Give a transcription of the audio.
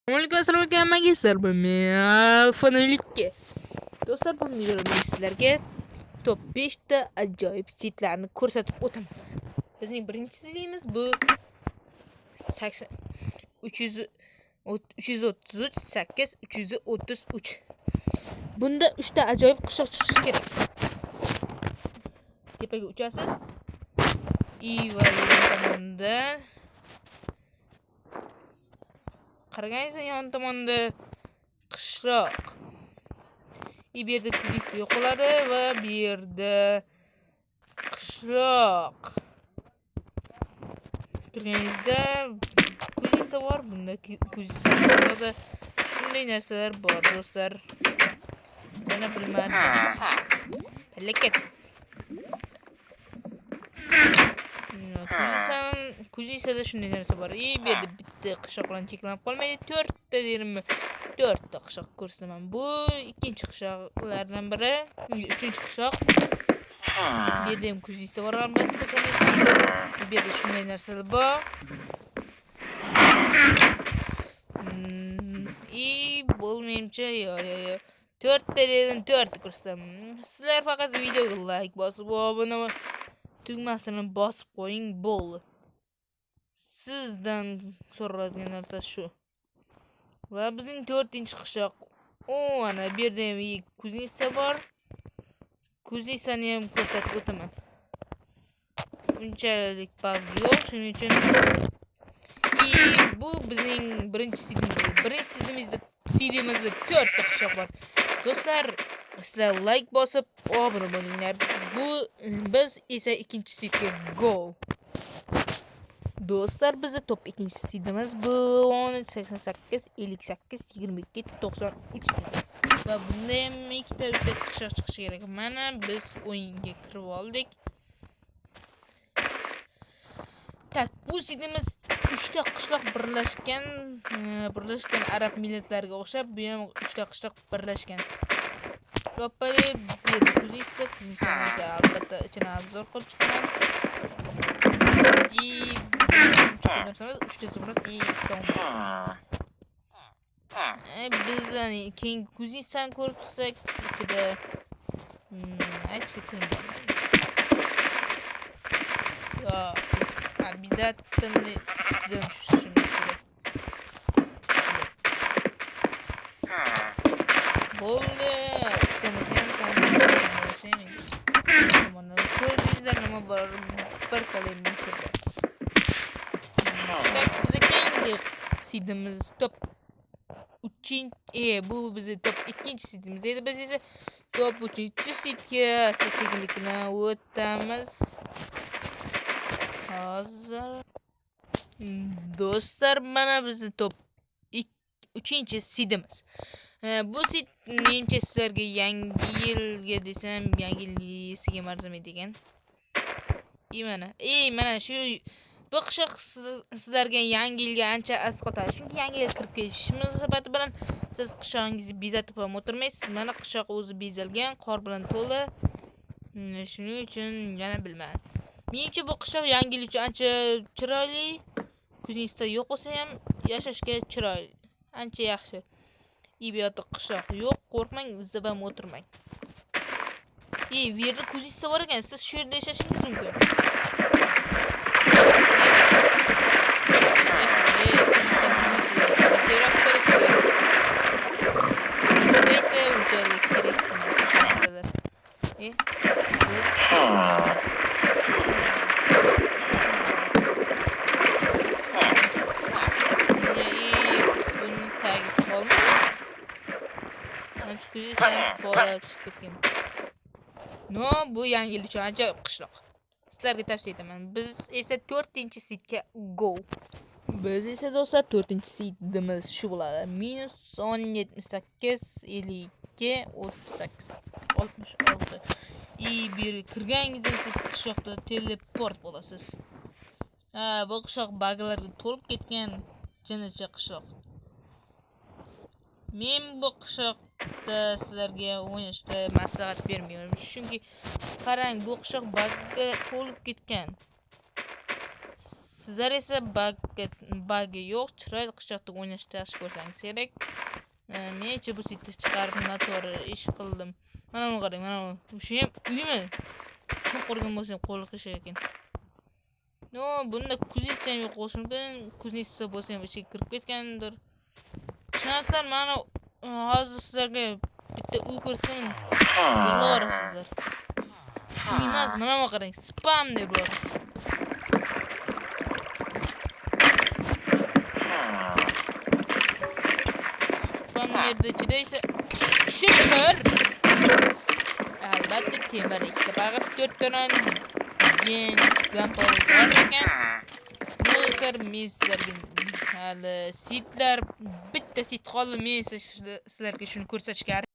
Assalomu alaykum magistr. Men fonelikka. Do'stlar, bu videoda sizlarga top 5 ta ajoyib sitlarni ko'rsatib o'taman. Bizning birinchi sitimiz bu 80 333 8 333. Bunda 3 ta ajoyib qishloq chiqishi kerak. Tepaga uchasiz. Va tomonda qaraganingizda yon tomonda qishloq. Bu yerda kudis yo'qoladi va bu yerda qishloq. Kirganingizda kudis bor. Bunda kudislarda shunday narsalar bor, do'stlar. Yana bilmadim. Lekin kudisada shunday narsa bor. Bu yerda bitta qishloq bilan cheklanib qolmaydi. 4 ta deymmi? 4 ta qishloq ko'rsataman. Bu ikkinchi qishloqlardan biri, uchinchi qishloq. Bu yerda ham kudisa bor albatta, конечно. Bu yerda shunday narsalar bor. Bo'lmayimcha, yo. 4 ta dedim, 4 ta ko'rsataman. Sizlar faqat videoga like bosib, obuna tugmasini bosib qo'ying, bo'ldi. Sizdan so'raladigan narsa shu. Va bizning 4-qishloq. Ana bu yerda ham kuznitsa bor. Kuznitsani ham ko'rsatib o'taman. Unchalik bug yo'q, shuning uchun. Bu bizning birinchi sitemizda. Birinchi sitemizda 4 ta qishloq bor. Do'stlar, sizlar like bosib, obuna bo'linglar. Biz esa ikkinchi sitga go. Do'stlar, bizning top 2-sitimiz bu 88 58 22 93 sit. Va bunda ham 2 ta 3 ta qishloq chiqishi kerak. Mana biz o'yinga kirib oldik. Tak, bu sitimiz 3 ta qishloq birlashgan arab millatlariga o'xshab, bu ham 3 ta qishloq birlashgan. Loppali kudisa albatta ichini obzor qilib chiqaman. Uchta zumrad bizdan keyin kuzitsani ko'rib tursak, ichida обязательно ustidan tushishimiz kerak. Bo'ldi. Ko'rdingizlar nima bor? Bir kalima shu. Bizning sitimiz top 3. Bu bizning top 2-sitimiz edi. Biz esa top 3-sitga asta-sekinlik bilan o'tamiz. Hozir do'stlar, mana bizning top 3-sitimiz. Bu sit menimcha sizlarga yangi yilga desam, yangi yilga marzamaydi ekan. Mana shu bu qishloq sizlarga yangi yilga ancha asqotadi. Chunki yangi yil kirib kelishi munosabati bilan siz qishlog'ingizni bezatib ham o'tirmaysiz. Mana qishloq o'zi bezalgan, qor bilan to'la. Shuning uchun yana bilmadim. Menimcha bu qishloq yangi yil uchun ancha chiroyli. Kuznitsa yo'q bo'lsa ham yashashga chiroyli. Ancha yaxshi. Bu yerda qishloq yo'q, qo'rqmang, izlab ham o'tirmang. Bu yerda kuznitsa bor ekan, siz shu yerda yashashingiz mumkin. Bu yangi yil uchun ajoyib qishloq. Sizlarga tavsiya etaman. Biz esa 4-sitga go. Biz esa do'stlar 4-sitimiz shu bo'ladi. -78 52 38 66. Bu yerga kirganingizda siz qishloqda teleport bo'lasiz. Bu qishloq baglarga to'lib ketgan jinicha qishloq. Men bu qishloqda sizlarga o'ynashda maslahat bermayman. Chunki qarang, bu qishloq bagga to'lib ketgan. Sizlar esa bug'i yo'q, chiroyli qishloqda o'ynashni yaxshi ko'rsangiz kerak. Men esa bu sitni chiqarib noto'g'ri ish qildim. Mana buni qarang, mana bu. O'sha ham uymi? Kim qurgan bo'lsa ham qo'li qish ekan. No, bunda kuznitsa ham yo'q bo'lishi mumkin. Kuznitsa bo'lsa ham ichiga kirib ketgandir. Ishonasizlar, mana hozir sizlarga bitta uy ko'rsam, yig'lavorasizlar. Uy emas, mana bu qarang, spam deb bor. Spam yerda ichida esa shifr. Albatta temir, ikkita bag'ir, 4 dona gen gampor bor ekan. Do'stlar, men sizlarga hali sitlar bitta sit qoldi. Men sizlarga shuni ko'rsatishga